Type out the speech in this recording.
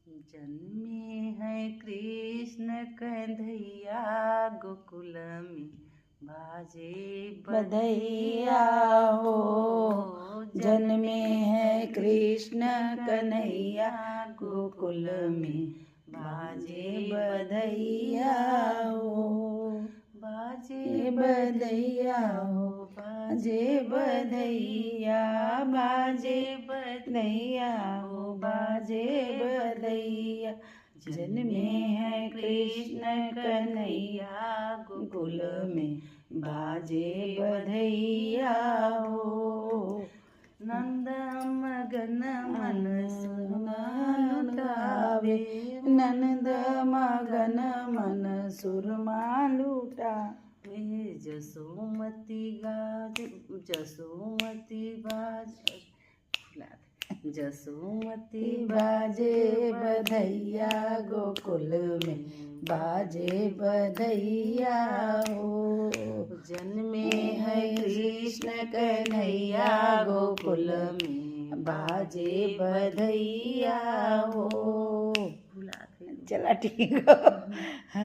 जन्मे है कृष्ण कन्हैया गोकुल में बाजे बधैया हो। जन्मे है कृष्ण कन्हैया गोकुल में बाजे बधैया हो। बाजे बधैया हो, बाजे बधैया, बाजे बधैया हो, बाजे बधैया। जन्मे है कृष्ण कन्हैया गोकुल में बाजे बधैया हो। नंद मगन मन सुना लुटावे, नंद मगन मन सुरमा लुटावे। जसोमती गाज जसोमती बाज जसोमती बाजे बधैया गोकुल में बाजे बधैया हो। जन्मे है कृष्ण कन्हैया गोकुल में बाजे बधैया हो। भुला गई। चला ठीक है।